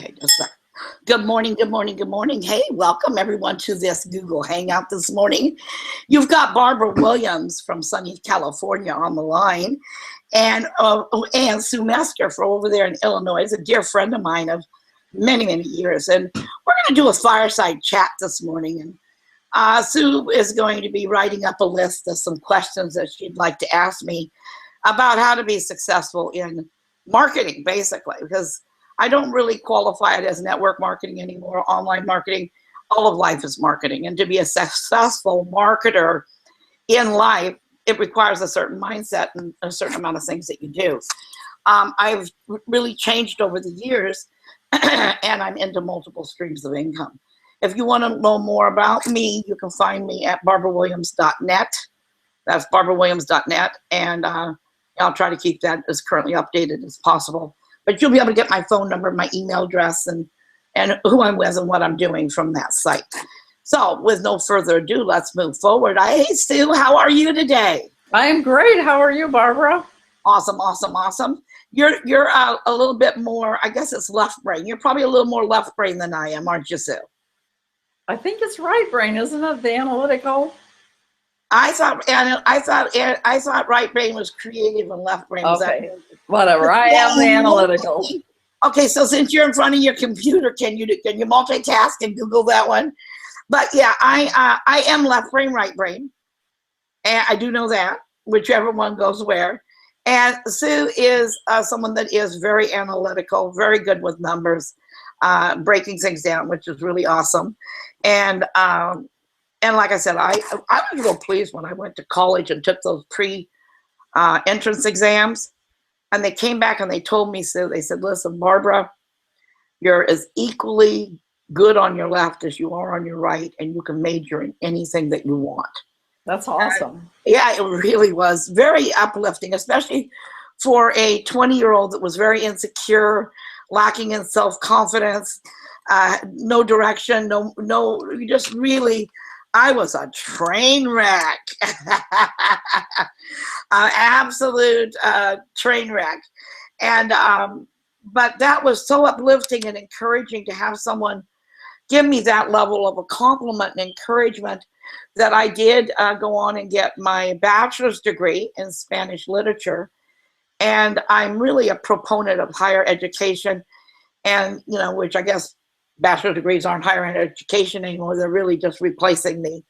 Okay, just that. Good morning, good morning, good morning. Hey, welcome everyone to this Google Hangout this morning. You've got Barbara Williams from sunny California on the line, and Sue Mescher from over there in Illinois is a dear friend of mine of many, many years. And we're going to do a fireside chat this morning. And Sue is going to be writing up a list of some questions that she'd like to ask me about how to be successful in marketing, basically, because I don't really qualify it as network marketing anymore, online marketing. All of life is marketing. And to be a successful marketer in life, it requires a certain mindset and a certain amount of things that you do. I've really changed over the years, and I'm into multiple streams of income. If you want to know more about me, you can find me at barbarawilliams.net. That's barbarawilliams.net. And I'll try to keep that as currently updated as possible. But you'll be able to get my phone number, my email address, and who I'm with and what I'm doing from that site. So with no further ado, let's move forward. Hey, Sue, how are you today? I am great. How are you, Barbara? Awesome, awesome, awesome. You're a little bit more, I guess it's left brain. You're probably a little more left brain than I am, aren't you, Sue? I think it's right brain, isn't it? The analytical. I thought right brain was creative and left brain was okay. Whatever. I am the analytical. Okay, so since you're in front of your computer, can you multitask and Google that one? But yeah, I am left brain, right brain, and I do know that whichever one goes where. And Sue is someone that is very analytical, very good with numbers, breaking things down, which is really awesome. And like I said, I was real pleased when I went to college and took those entrance exams. And they came back and they told me, so they said, listen, Barbara, you're as equally good on your left as you are on your right, and you can major in anything that you want. That's awesome. Yeah, it really was very uplifting, especially for a 20-year-old that was very insecure, lacking in self-confidence, no direction, you just really, I was a train wreck, absolute train wreck. And, but that was so uplifting and encouraging to have someone give me that level of a compliment and encouragement that I did go on and get my bachelor's degree in Spanish literature. And I'm really a proponent of higher education, and, which I guess bachelor degrees aren't higher education anymore. They're really just replacing the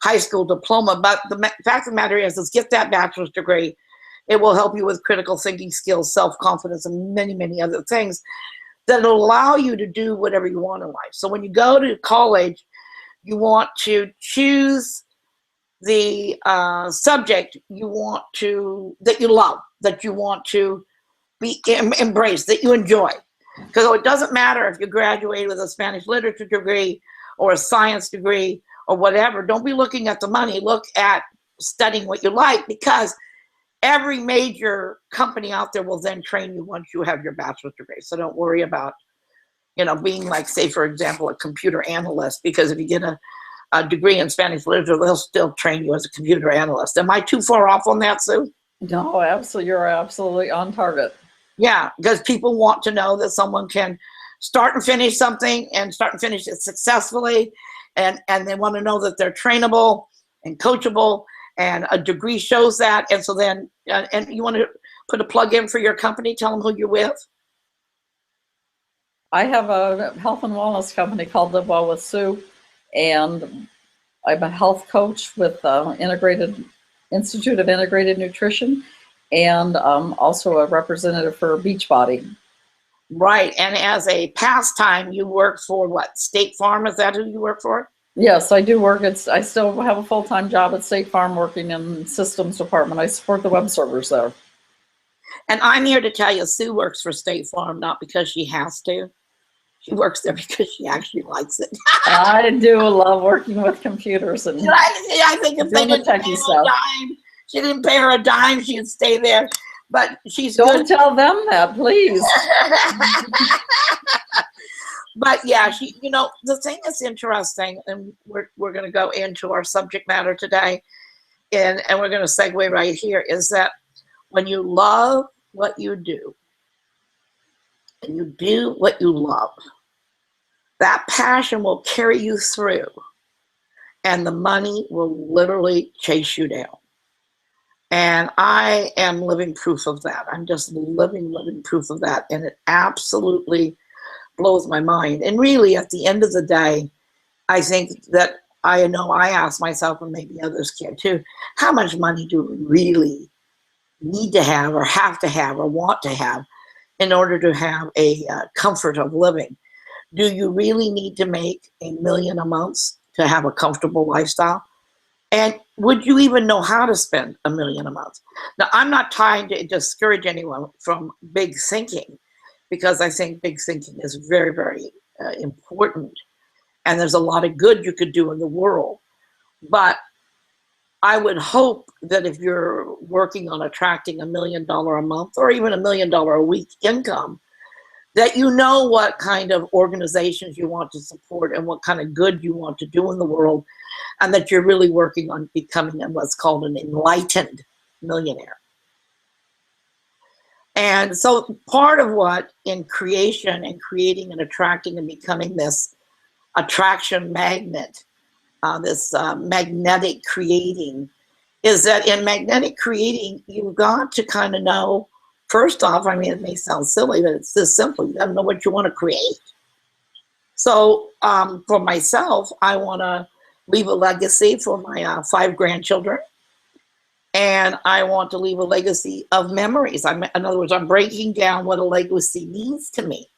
high school diploma. But the fact of the matter is get that bachelor's degree. It will help you with critical thinking skills, self-confidence, and many, many other things that will allow you to do whatever you want in life. So when you go to college, you want to choose the subject that you love, that you want to be embraced, that you enjoy. Because it doesn't matter if you graduate with a Spanish literature degree or a science degree or whatever. Don't be looking at the money. Look at studying what you like, because every major company out there will then train you once you have your bachelor's degree. So don't worry about, being like, say, for example, a computer analyst, because if you get a degree in Spanish literature, they'll still train you as a computer analyst. Am I too far off on that, Sue? No, absolutely. You're absolutely on target. Yeah, because people want to know that someone can start and finish something and start and finish it successfully. And they want to know that they're trainable and coachable, and a degree shows that. And so then, and you want to put a plug in for your company, tell them who you're with. I have a health and wellness company called Live Well with Sue, and I'm a health coach with Institute of Integrated Nutrition, and also a representative for Beachbody. Right, and as a pastime, you work for what, State Farm? Is that who you work for? Yes, I do work. I still have a full-time job at State Farm working in systems department. I support the web servers there. And I'm here to tell you, Sue works for State Farm not because she has to. She works there because she actually likes it. I do love working with computers. And I think if they didn't pay her a dime, she didn't pay her a dime, she'd stay there. But she's Don't tell them that, please. But yeah, the thing that's interesting, and we're going to go into our subject matter today, and we're going to segue right here, is that when you love what you do, and you do what you love, that passion will carry you through, and the money will literally chase you down. And I am living proof of that. I'm just living proof of that. And it absolutely blows my mind. And really, at the end of the day, I think that I know I ask myself, and maybe others can too, how much money do we really need to have or have to have or want to have in order to have a comfort of living? Do you really need to make $1 million a month to have a comfortable lifestyle? And would you even know how to spend $1 million a month? Now, I'm not trying to discourage anyone from big thinking, because I think big thinking is very, very important. And there's a lot of good you could do in the world. But I would hope that if you're working on attracting $1 million a month or even $1 million a week income, that you know what kind of organizations you want to support and what kind of good you want to do in the world, and that you're really working on becoming what's called an enlightened millionaire. And so part of what in creation and creating and attracting and becoming this attraction magnet, this magnetic creating, is that in magnetic creating, you've got to kind of know, first off, I mean, it may sound silly, but it's this simple. You got to know what you want to create. So for myself, I want to leave a legacy for my 5 grandchildren. And I want to leave a legacy of memories. In other words, I'm breaking down what a legacy means to me.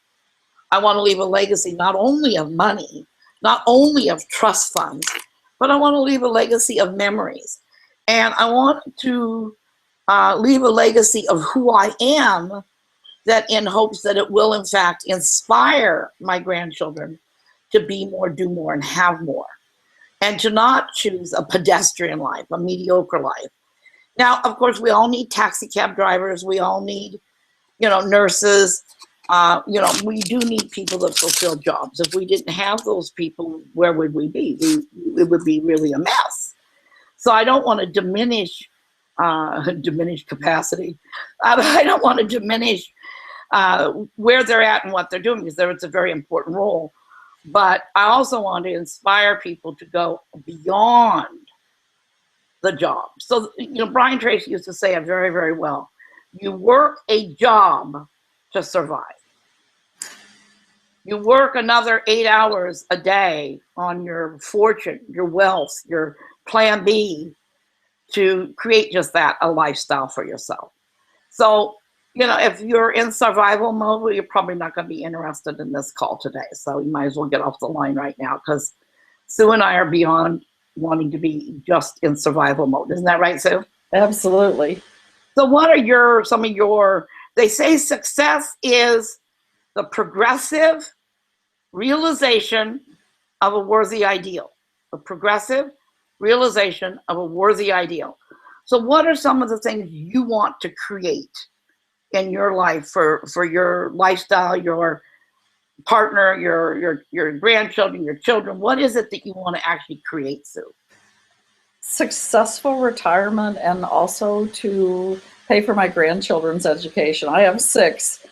I want to leave a legacy not only of money, not only of trust funds, but I want to leave a legacy of memories. And I want to leave a legacy of who I am, that in hopes that it will, in fact, inspire my grandchildren to be more, do more, and have more. And to not choose a pedestrian life, a mediocre life. Now, of course, we all need taxi cab drivers. We all need, nurses. We do need people that fulfill jobs. If we didn't have those people, where would we be? It would be really a mess. So I don't want to diminish capacity. I don't want to diminish where they're at and what they're doing, because it's a very important role. But I also want to inspire people to go beyond the job. So, Brian Tracy used to say it very, very well. You work a job to survive. You work another 8 hours a day on your fortune, your wealth, your plan B, to create just that, a lifestyle for yourself. So, if you're in survival mode, well, you're probably not going to be interested in this call today. So you might as well get off the line right now, because Sue and I are beyond wanting to be just in survival mode. Isn't that right, Sue? Absolutely. So what are some of your, they say success is the progressive realization of a worthy ideal. The progressive realization of a worthy ideal. So what are some of the things you want to create in your life for your lifestyle, your partner, your grandchildren, your children? What is it that you want to actually create, Sue? Successful retirement, and also to pay for my grandchildren's education. I have 6,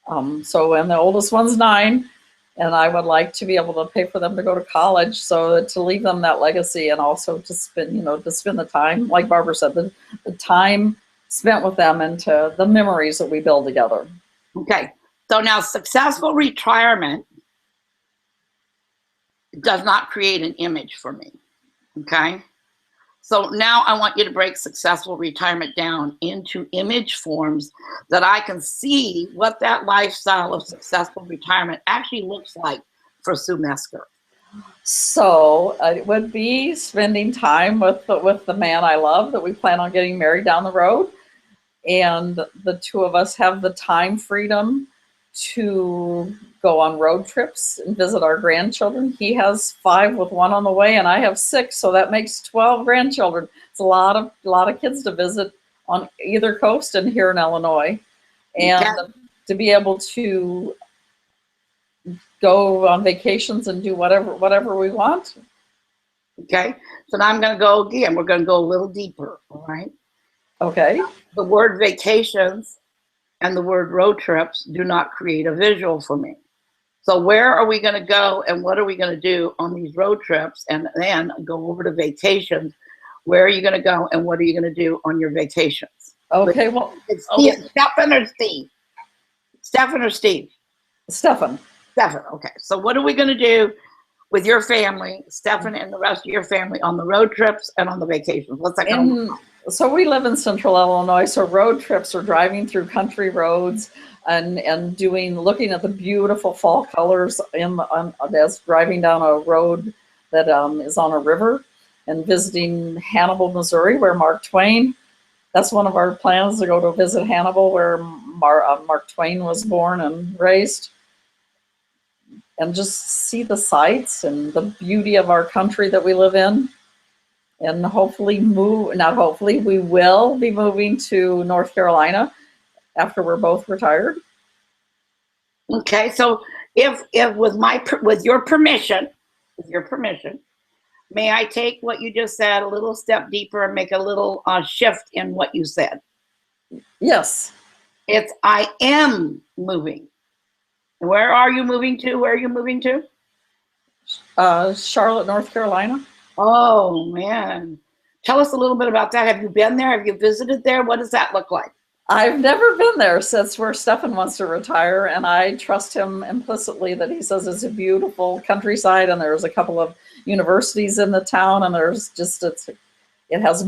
and the oldest one's 9, and I would like to be able to pay for them to go to college, so to leave them that legacy, and also to spend the time, like Barbara said, the time spent with them, and to the memories that we build together. Okay, so now successful retirement does not create an image for me, okay? So now I want you to break successful retirement down into image forms that I can see what that lifestyle of successful retirement actually looks like for Sue Mescher. So it would be spending time with the man I love, that we plan on getting married down the road. And the 2 of us have the time freedom to go on road trips and visit our grandchildren. He has 5 with 1 on the way, and I have 6, so that makes 12 grandchildren. It's a lot of kids to visit on either coast and here in Illinois. And to be able to go on vacations and do whatever we want. Okay, so now I'm going to go again. We're going to go a little deeper, all right? Okay. The word vacations and the word road trips do not create a visual for me. So where are we going to go and what are we going to do on these road trips? And then go over to vacations. Where are you going to go and what are you going to do on your vacations? Okay, well, it's Stefan or Steve? Stefan or Steve? Stefan. Stefan, okay. So what are we going to do with your family, Stefan and the rest of your family, on the road trips and on the vacations? What's that going to look like? So we live in central Illinois, so road trips are driving through country roads and looking at the beautiful fall colors as driving down a road that is on a river, and visiting Hannibal, Missouri, where Mark Twain. That's one of our plans, to go to visit Hannibal, where Mark Twain was born and raised, and just see the sights and the beauty of our country that we live in. And hopefully we will be moving to North Carolina after we're both retired. Okay, so if with your permission, may I take what you just said a little step deeper and make a little shift in what you said? Yes. It's I am moving. Where are you moving to? Where are you moving to? Charlotte, North Carolina. Oh, man. Tell us a little bit about that. Have you been there? Have you visited there? What does that look like? I've never been there. Since where Stefan wants to retire, and I trust him implicitly that he says it's a beautiful countryside, and there's a couple of universities in the town, and there's just, it has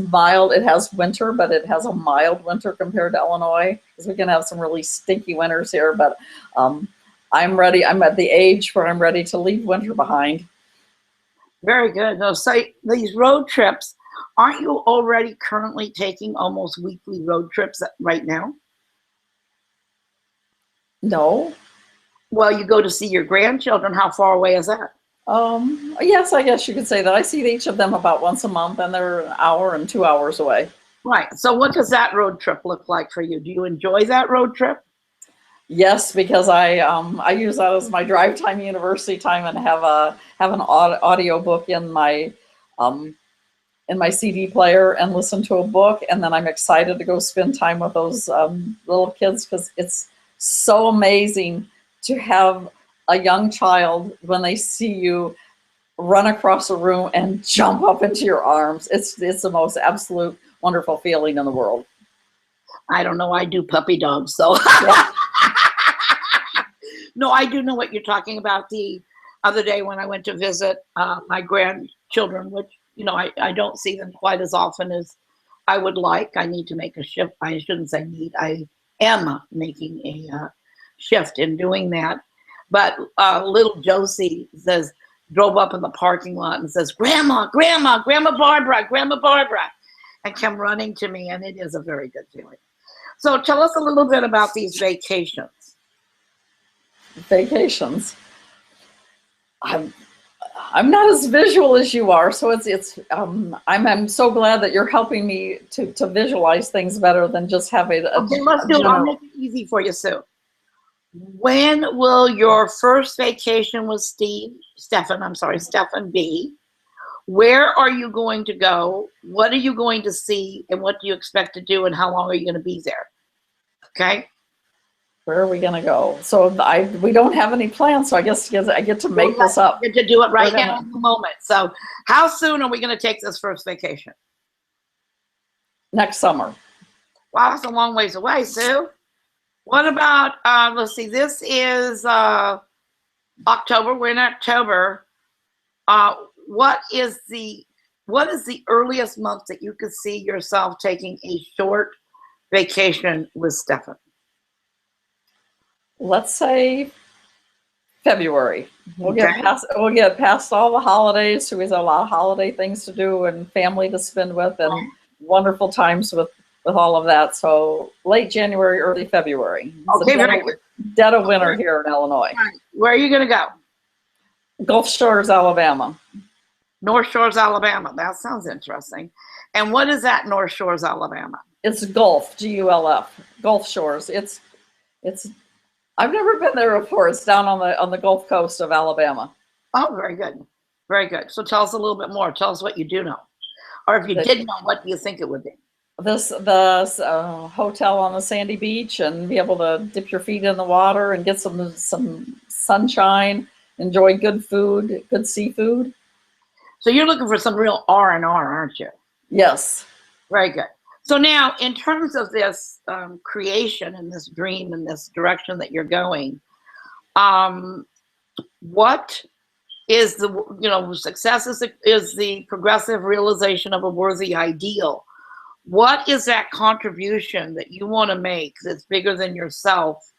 winter, but it has a mild winter compared to Illinois, because we can have some really stinky winters here, but I'm ready. I'm at the age where I'm ready to leave winter behind. Very good. So these road trips, aren't you already currently taking almost weekly road trips right now? No. Well, you go to see your grandchildren. How far away is that? Yes, I guess you could say that. I see each of them about once a month, and they're an hour and 2 hours away. Right. So what does that road trip look like for you? Do you enjoy that road trip? Yes, because I use that as my drive time, university time, and have an audio book in my CD player and listen to a book, and then I'm excited to go spend time with those little kids, because it's so amazing to have a young child, when they see you, run across a room and jump up into your arms. It's the most absolute wonderful feeling in the world. I don't know. I do puppy dogs, so. Yeah. No, I do know what you're talking about. The other day when I went to visit my grandchildren, which, I don't see them quite as often as I would like. I need to make a shift. I shouldn't say need. I am making a shift in doing that. But little Josie drove up in the parking lot and says, Grandma, Grandma, Grandma Barbara, and come running to me. And it is a very good feeling. So tell us a little bit about these vacations. Vacations. I'm not as visual as you are, so I'm so glad that you're helping me to visualize things better than just having okay, let's do it. I'll make it easy for you, Sue. When will your first vacation with Stefan be? Where are you going to go? What are you going to see? And what do you expect to do? And how long are you going to be there? Okay. Where are we going to go? So we don't have any plans, so I guess I get to make this up. You get to do it right now in the moment. So how soon are we going to take this first vacation? Next summer. Wow, that's a long ways away, Sue. What about, let's see, this is October. We're in October. What is the earliest month that you could see yourself taking a short vacation with Stefan? Let's say February. We'll get past all the holidays. So we have a lot of holiday things to do and family to spend with, and wonderful times with all of that. So late January, early February. Okay, dead of winter here in Illinois. Right. Where are you going to go? Gulf Shores, Alabama. North Shores, Alabama. That sounds interesting. And what is that, North Shores, Alabama? It's Gulf, Gulf, Gulf Shores. It's. I've never been there before. It's down on the Gulf Coast of Alabama. Oh, very good. Very good. So tell us a little bit more. Tell us what you do know. Or if you did know, what do you think it would be? the hotel on the sandy beach and be able to dip your feet in the water and get some sunshine, enjoy good food, good seafood. So you're looking for some real R&R, aren't you? Yes. Very good. So now, in terms of this creation and this dream and this direction that you're going, what is the, success is the progressive realization of a worthy ideal. What is that contribution that you want to make that's bigger than yourself,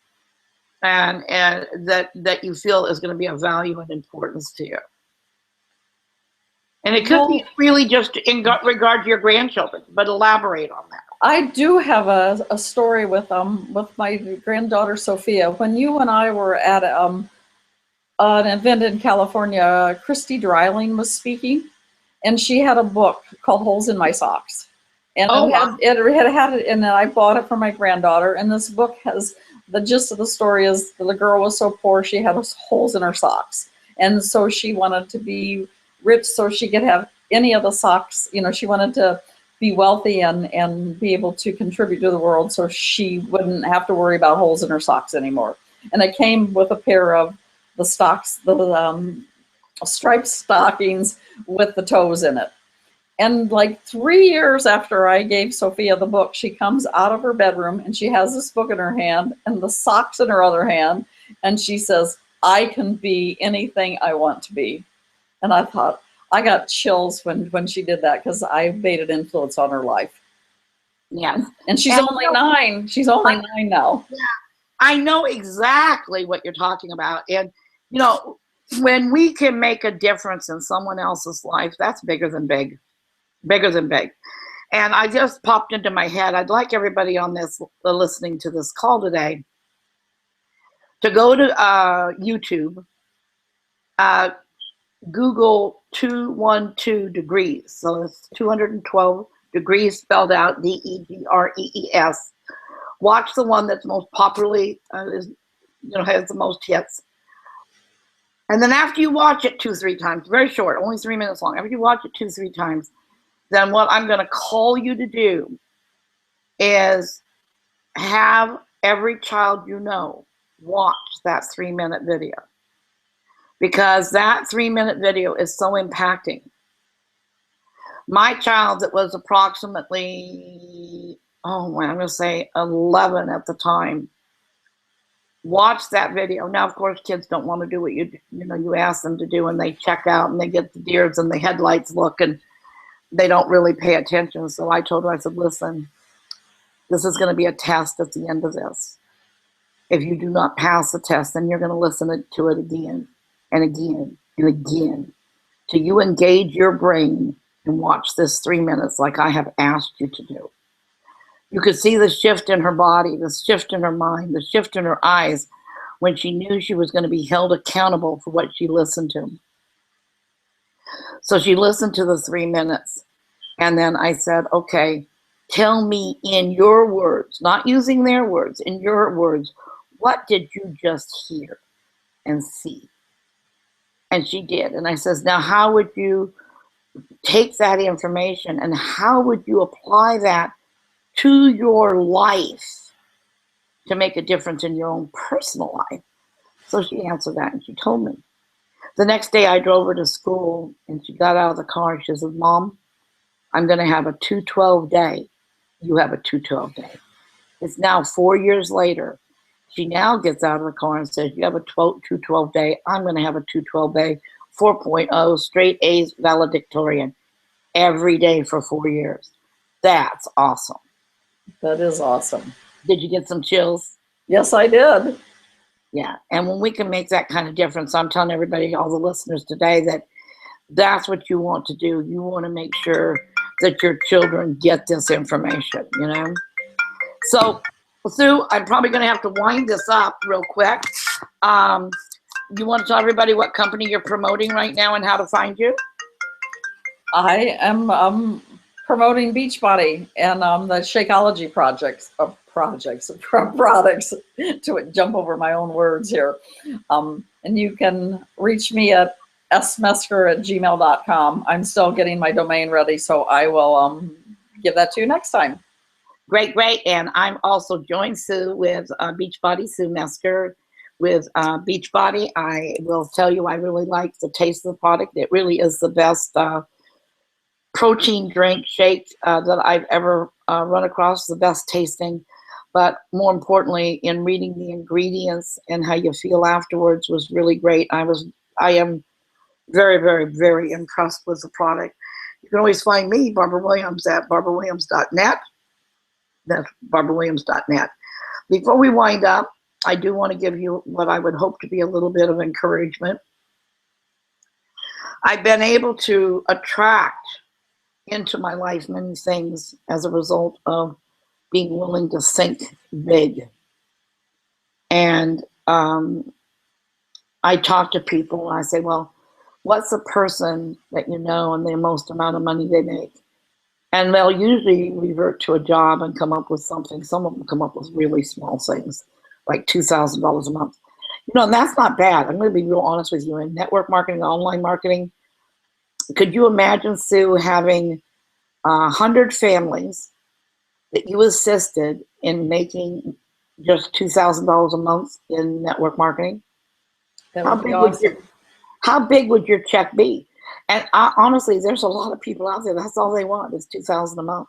and that you feel is going to be of value and importance to you? And it could be really just in regard to your grandchildren, but elaborate on that. I do have a story with my granddaughter Sophia. When you and I were at an event in California, Christy Dreiling was speaking, and she had a book called Holes in My Socks. And it had it, and I bought it for my granddaughter. And this book has, the gist of the story is the girl was so poor she had holes in her socks, and so she wanted to be rich so she could have any of the socks. She wanted to be wealthy and be able to contribute to the world, so she wouldn't have to worry about holes in her socks anymore. And it came with a pair of the striped stockings with the toes in it. And like 3 years after I gave Sophia the book, she comes out of her bedroom and she has this book in her hand and the socks in her other hand. And she says, "I can be anything I want to be." And I thought, I got chills when she did that, because I made an influence on her life. Yeah. And she's only 9. She's only 9 now. Yeah. I know exactly what you're talking about. And, when we can make a difference in someone else's life, that's bigger than big. Bigger than big. And I just popped into my head, I'd like everybody on this listening to this call today to go to YouTube, Google 212 degrees. So it's 212 degrees spelled out, DEGREES. Watch the one that's most popularly has the most hits. And then after you watch it 2-3 times, very short, only 3 minutes long. After you watch it 2-3 times, then what I'm going to call you to do is have every child watch that 3-minute video, because that 3-minute video is so impacting. My child, that was approximately, I'm going to say 11 at the time, watched that video. Now, of course, kids don't want to do what you ask them to do, and they check out and they get the deers and the headlights look, and they don't really pay attention. So I told her, I said, listen, this is going to be a test at the end of this. If you do not pass the test, then you're going to listen to it again and again and again till you engage your brain and watch this 3 minutes like I have asked you to do. You could see the shift in her body, the shift in her mind, the shift in her eyes when she knew she was going to be held accountable for what she listened to. So she listened to the 3 minutes, and then I said, okay, tell me in your words, not using their words, in your words, what did you just hear and see? And she did. And I says, now how would you take that information and how would you apply that to your life to make a difference in your own personal life? So she answered that and she told me. The next day I drove her to school and she got out of the car. She said, Mom, I'm going to have a 212 day. You have a 212 day. It's now 4 years later. She now gets out of the car and says, you have a 212 day. I'm going to have a 212 day, 4.0, straight A's, valedictorian, every day for 4 years. That's awesome. That is awesome. Did you get some chills? Yes, I did. Yeah. And when we can make that kind of difference, I'm telling everybody, all the listeners today, that that's what you want to do. You want to make sure that your children get this information, So, Sue, I'm probably going to have to wind this up real quick. You want to tell everybody what company you're promoting right now and how to find you? I am promoting Beachbody and the Shakeology products to jump over my own words here. And you can reach me at smescher@gmail.com. I'm still getting my domain ready, so I will give that to you next time. Great, great. And I'm also joined, Sue, with Beachbody, Sue Mescher with Beachbody. I will tell you, I really like the taste of the product. It really is the best protein drink shake that I've ever run across, the best tasting. But more importantly, in reading the ingredients and how you feel afterwards was really great. I am very, very, very impressed with the product. You can always find me, Barbara Williams, at barbarawilliams.net. That's barbarawilliams.net. Before we wind up, I do want to give you what I would hope to be a little bit of encouragement. I've been able to attract into my life many things as a result of being willing to think big. And I talk to people and I say, well, what's the person that you know and the most amount of money they make? And they'll usually revert to a job and come up with something. Some of them come up with really small things, like $2,000 a month. You know, and that's not bad. I'm going to be real honest with you. In network marketing, online marketing, could you imagine, Sue, having 100 families that you assisted in making just $2,000 a month in network marketing? That would be awesome. How big would your check be? And honestly, there's a lot of people out there, that's all they want is $2,000 a month.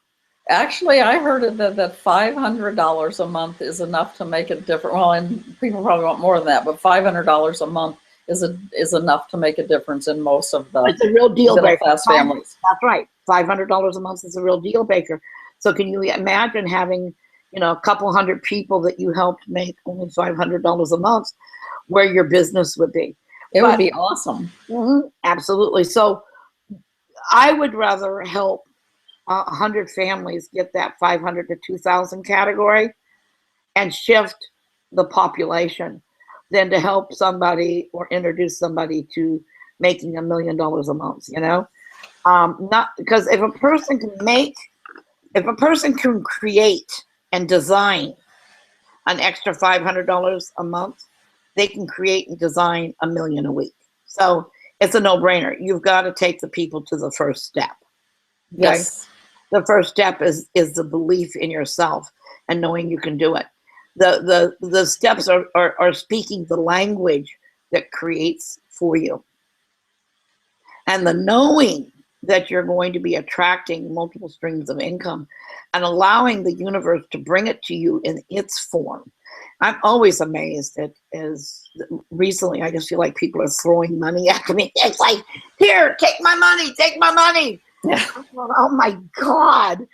Actually, I heard that $500 a month is enough to make a difference. Well, and people probably want more than that, but $500 a month is enough to make a difference in most of the it's a real deal middle breaker. class families. That's right. $500 a month is a real deal breaker. So can you imagine having, you know, a couple hundred people that you helped make only $500 a month, where your business would be? It would be awesome. Absolutely. So I would rather help 100 families get that 500 to 2,000 category and shift the population than to help somebody or introduce somebody to making $1 million a month, you know? Not because if a person can create and design an extra $500 a month, they can create and design $1 million a week. So it's a no-brainer. You've got to take the people to the first step. Okay? Yes. The first step is the belief in yourself and knowing you can do it. The steps are speaking the language that creates for you. And the knowing that you're going to be attracting multiple streams of income and allowing the universe to bring it to you in its form. I'm always amazed at, as recently, I just feel like people are throwing money at me. It's like, here, take my money, take my money. Yeah. Oh my God.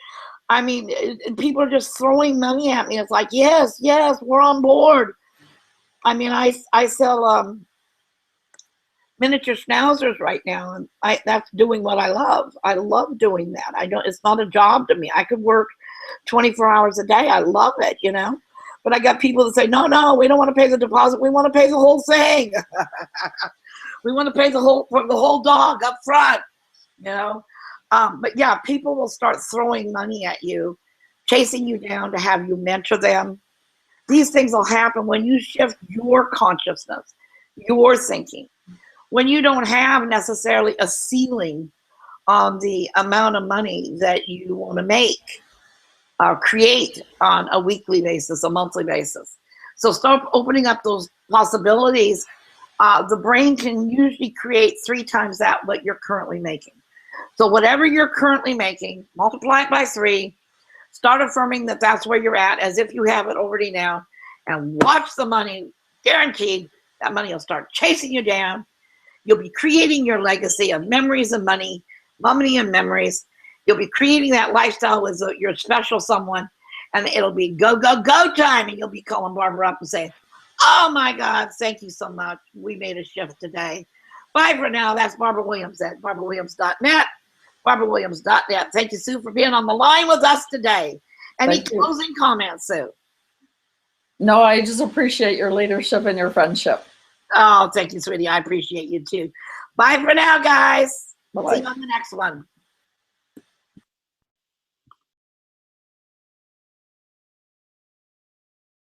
I mean, people are just throwing money at me. It's like, yes, yes, we're on board. I mean, I sell miniature schnauzers right now, and that's doing what I love. I love doing that. It's not a job to me. I could work 24 hours a day. I love it, you know. But I got people that say, no, we don't want to pay the deposit. We want to pay the whole thing. We want to pay the whole dog up front, you know. But yeah, people will start throwing money at you, chasing you down to have you mentor them. These things will happen when you shift your consciousness, your thinking. When you don't have necessarily a ceiling on the amount of money that you want to make, create on a weekly basis, a monthly basis. So start opening up those possibilities. The brain can usually create 3 times that what you're currently making. So whatever you're currently making, multiply it by 3, start affirming that that's where you're at as if you have it already now, and watch the money, guaranteed, that money will start chasing you down. You'll be creating your legacy of memories and money and memories. You'll be creating that lifestyle with your special someone, and it'll be go, go, go time. And you'll be calling Barbara up and saying, oh my God, thank you so much. We made a shift today. Bye for now. That's Barbara Williams at barbarawilliams.net. barbarawilliams.net. Thank you, Sue, for being on the line with us today. Any closing comments, Sue? No, I just appreciate your leadership and your friendship. Oh, thank you, sweetie. I appreciate you too. Bye for now, guys. Bye-bye. See you on the next one.